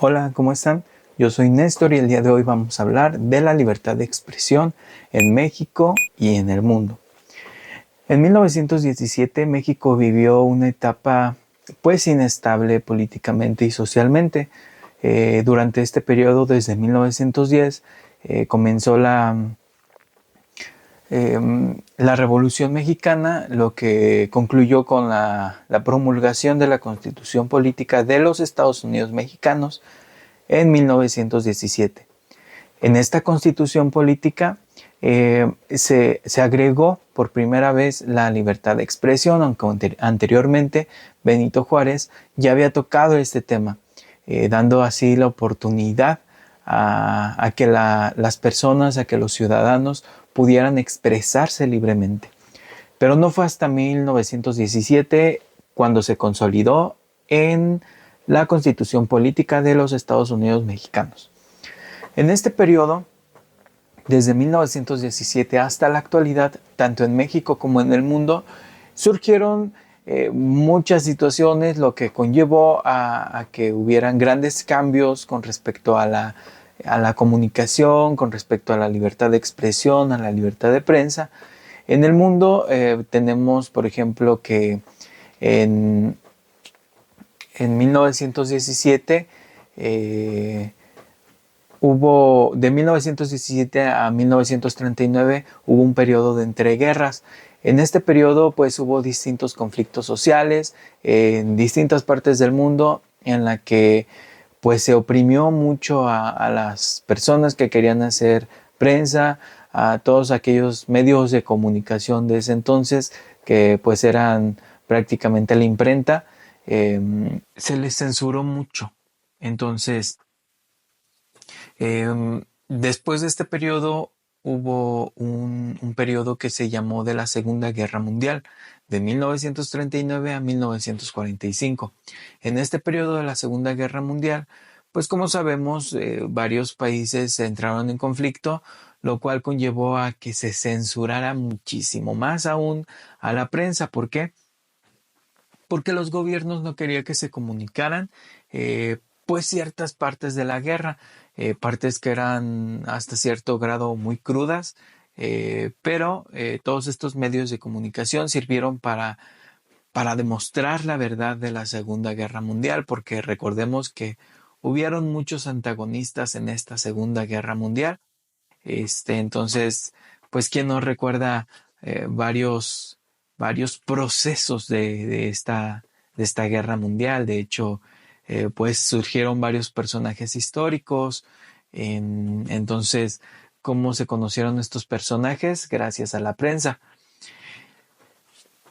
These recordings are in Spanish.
Hola, ¿cómo están? Yo soy Néstor y el día de hoy vamos a hablar de la libertad de expresión en México y en el mundo. En 1917 México vivió una etapa pues inestable políticamente y socialmente. Durante este periodo, desde 1910, comenzó la Revolución Mexicana, lo que concluyó con la promulgación de la Constitución Política de los Estados Unidos Mexicanos en 1917. En esta constitución política se agregó por primera vez la libertad de expresión, aunque anteriormente Benito Juárez ya había tocado este tema, dando así la oportunidad a que las personas, a que los ciudadanos pudieran expresarse libremente. Pero no fue hasta 1917 cuando se consolidó en la Constitución Política de los Estados Unidos Mexicanos. En este periodo, desde 1917 hasta la actualidad, tanto en México como en el mundo, surgieron muchas situaciones, lo que conllevó a que hubieran grandes cambios con respecto a la comunicación, con respecto a la libertad de expresión, a la libertad de prensa. En el mundo tenemos, por ejemplo, que en, en 1917 de 1917 a 1939 hubo un periodo de entreguerras. En este periodo pues hubo distintos conflictos sociales en distintas partes del mundo en la que pues se oprimió mucho a las personas que querían hacer prensa, a todos aquellos medios de comunicación de ese entonces que pues eran prácticamente la imprenta, se les censuró mucho. Entonces, después de este periodo hubo un periodo que se llamó de la Segunda Guerra Mundial, de 1939 a 1945. En este periodo de la Segunda Guerra Mundial, pues como sabemos, varios países entraron en conflicto, lo cual conllevó a que se censurara muchísimo más aún a la prensa. ¿Por qué? Porque los gobiernos no querían que se comunicaran pues ciertas partes de la guerra, partes que eran hasta cierto grado muy crudas, pero todos estos medios de comunicación sirvieron para demostrar la verdad de la Segunda Guerra Mundial, porque recordemos que hubieron muchos antagonistas en esta Segunda Guerra Mundial. Entonces, pues quién no recuerda varios procesos de esta guerra mundial. De hecho, pues surgieron varios personajes históricos. Entonces, ¿cómo se conocieron estos personajes? Gracias a la prensa.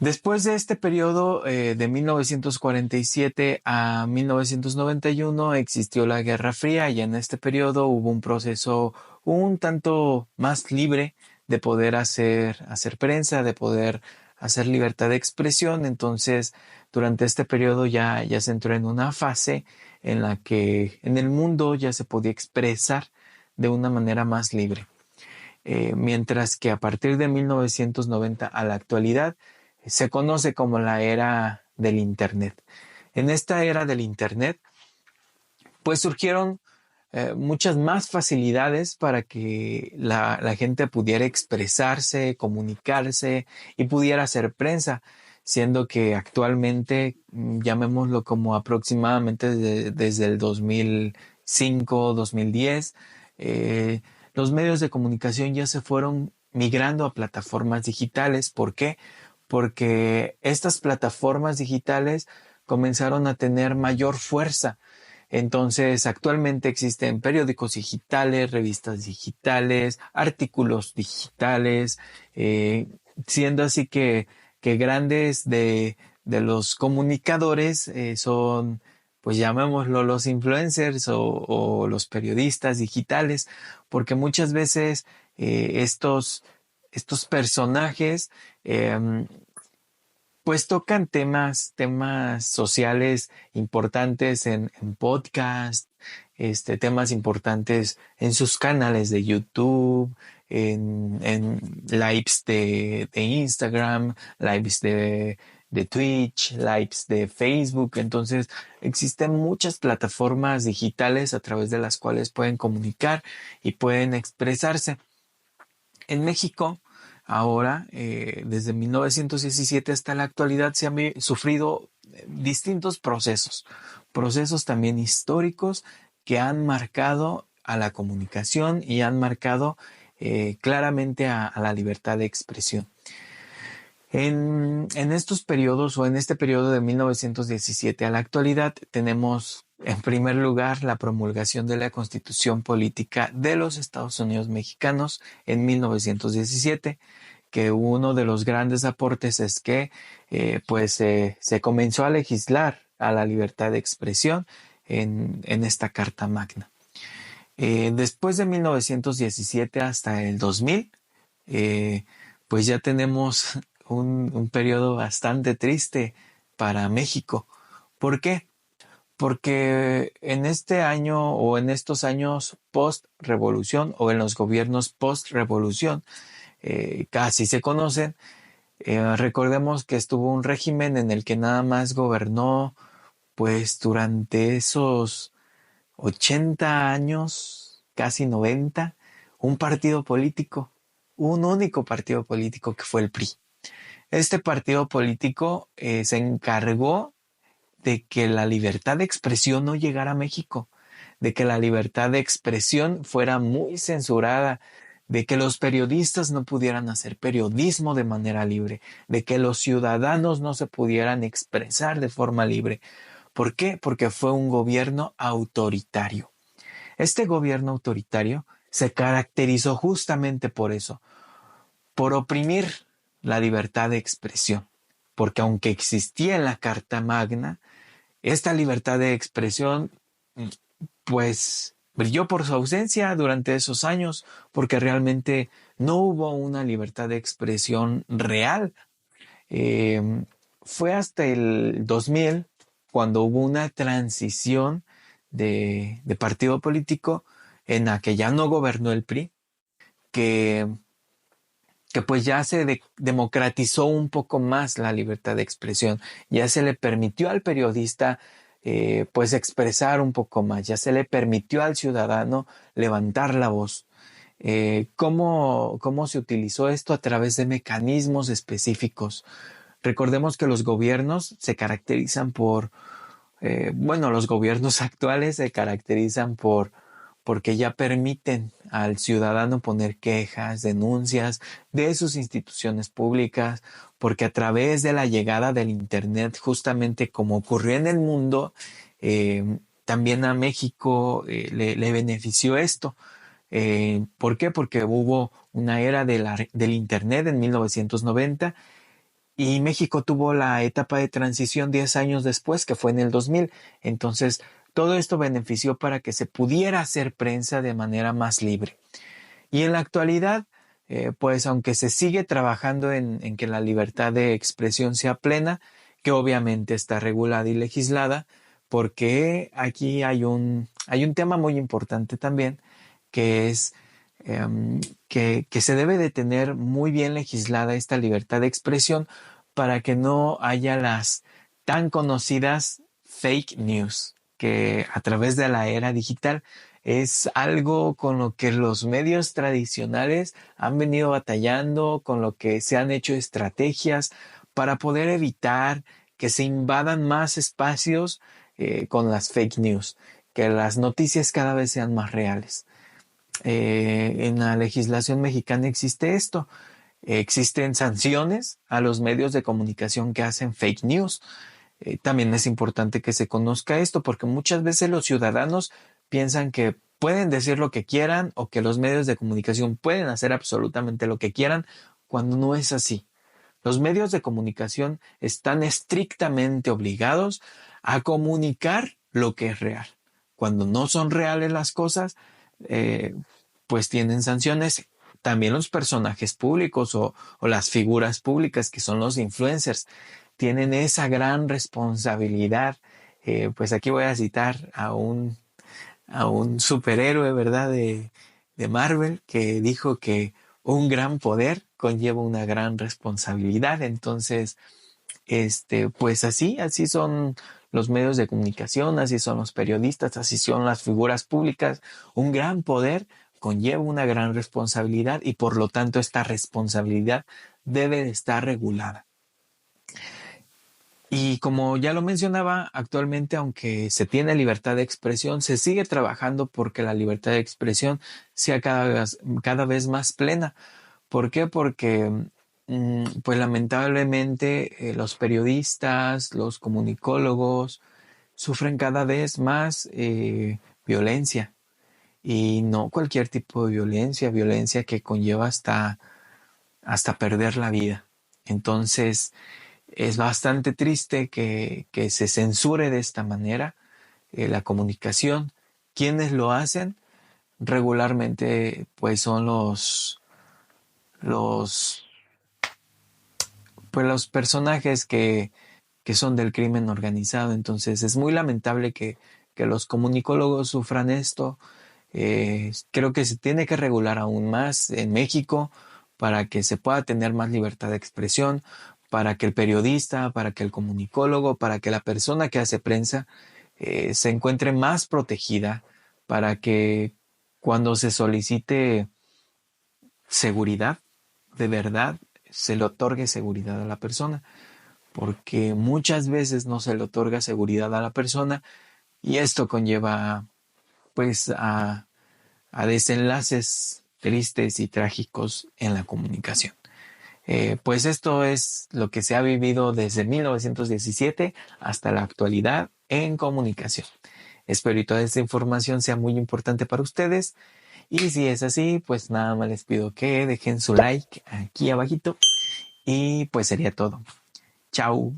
Después de este periodo de 1947 a 1991 existió la Guerra Fría y en este periodo hubo un proceso un tanto más libre de poder hacer prensa, de poder hacer libertad de expresión. Entonces, durante este periodo ya se entró en una fase en la que en el mundo ya se podía expresar de una manera más libre. Mientras que a partir de 1990 a la actualidad se conoce como la era del Internet. En esta era del Internet, pues surgieron muchas más facilidades para que la gente pudiera expresarse, comunicarse y pudiera hacer prensa, siendo que actualmente, llamémoslo como aproximadamente desde el 2005, 2010, los medios de comunicación ya se fueron migrando a plataformas digitales. ¿Por qué? Porque estas plataformas digitales comenzaron a tener mayor fuerza. Entonces, actualmente existen periódicos digitales, revistas digitales, artículos digitales, eh, siendo así que grandes de los comunicadores son, pues llamémoslo los influencers o los periodistas digitales, porque muchas veces estos personajes eh, pues tocan temas sociales importantes en podcast, temas importantes en sus canales de YouTube, en lives de Instagram, lives de Twitch, lives de Facebook. Entonces existen muchas plataformas digitales a través de las cuales pueden comunicar y pueden expresarse. En México, ahora, desde 1917 hasta la actualidad, se han sufrido distintos procesos también históricos que han marcado a la comunicación y han marcado claramente a la libertad de expresión. En estos periodos o en este periodo de 1917 a la actualidad tenemos en primer lugar la promulgación de la Constitución Política de los Estados Unidos Mexicanos en 1917, que uno de los grandes aportes es que se comenzó a legislar a la libertad de expresión en esta Carta Magna. Después de 1917 hasta el 2000, pues ya tenemos un periodo bastante triste para México. ¿Por qué? Porque en este año o en estos años post-revolución o en los gobiernos post-revolución, casi se conocen, recordemos que estuvo un régimen en el que nada más gobernó pues durante esos 80 años, casi 90, un partido político, un único partido político que fue el PRI. Este partido político se encargó de que la libertad de expresión no llegara a México, de que la libertad de expresión fuera muy censurada, de que los periodistas no pudieran hacer periodismo de manera libre, de que los ciudadanos no se pudieran expresar de forma libre. ¿Por qué? Porque fue un gobierno autoritario. Este gobierno autoritario se caracterizó justamente por eso, por oprimir la libertad de expresión, porque aunque existía en la Carta Magna, esta libertad de expresión pues brilló por su ausencia durante esos años, porque realmente no hubo una libertad de expresión real. Eh, Fue hasta el 2000 cuando hubo una transición de partido político en la que ya no gobernó el PRI, que pues ya se democratizó un poco más la libertad de expresión, ya se le permitió al periodista pues expresar un poco más, ya se le permitió al ciudadano levantar la voz. ¿Cómo se utilizó esto? A través de mecanismos específicos. Recordemos que los gobiernos se caracterizan los gobiernos actuales se caracterizan porque ya permiten al ciudadano poner quejas, denuncias de sus instituciones públicas, porque a través de la llegada del Internet, justamente como ocurrió en el mundo, también a México le benefició esto. ¿Por qué? Porque hubo una era del Internet en 1990 y México tuvo la etapa de transición 10 años después, que fue en el 2000. Entonces, todo esto benefició para que se pudiera hacer prensa de manera más libre. Y en la actualidad, pues aunque se sigue trabajando en que la libertad de expresión sea plena, que obviamente está regulada y legislada, porque aquí hay un tema muy importante también, que es que se debe de tener muy bien legislada esta libertad de expresión para que no haya las tan conocidas fake news, que a través de la era digital es algo con lo que los medios tradicionales han venido batallando, con lo que se han hecho estrategias para poder evitar que se invadan más espacios con las fake news, que las noticias cada vez sean más reales. En la legislación mexicana existe esto. Existen sanciones a los medios de comunicación que hacen fake news. También es importante que se conozca esto porque muchas veces los ciudadanos piensan que pueden decir lo que quieran o que los medios de comunicación pueden hacer absolutamente lo que quieran cuando no es así. Los medios de comunicación están estrictamente obligados a comunicar lo que es real. Cuando no son reales las cosas, eh, pues tienen sanciones. También los personajes públicos o las figuras públicas que son los influencers tienen esa gran responsabilidad. Pues aquí voy a citar a un superhéroe, ¿verdad? De Marvel que dijo que un gran poder conlleva una gran responsabilidad. Entonces, Pues así son los medios de comunicación, así son los periodistas, así son las figuras públicas. Un gran poder conlleva una gran responsabilidad y por lo tanto esta responsabilidad debe de estar regulada. Y como ya lo mencionaba, actualmente, aunque se tiene libertad de expresión, se sigue trabajando porque la libertad de expresión sea cada vez más plena. ¿Por qué? Porque, pues lamentablemente, los periodistas, los comunicólogos, sufren cada vez más violencia. Y no cualquier tipo de violencia, violencia que conlleva hasta perder la vida. Entonces, es bastante triste que se censure de esta manera la comunicación. Quienes lo hacen regularmente pues son los, los personajes que son del crimen organizado. Entonces es muy lamentable que los comunicólogos sufran esto. Creo que se tiene que regular aún más en México para que se pueda tener más libertad de expresión, para que el periodista, para que el comunicólogo, para que la persona que hace prensa se encuentre más protegida, para que cuando se solicite seguridad, de verdad, se le otorgue seguridad a la persona, porque muchas veces no se le otorga seguridad a la persona y esto conlleva pues a desenlaces tristes y trágicos en la comunicación. Pues esto es lo que se ha vivido desde 1917 hasta la actualidad en comunicación. Espero y toda esta información sea muy importante para ustedes. Y si es así, pues nada más les pido que dejen su like aquí abajito. Y pues sería todo. Chao.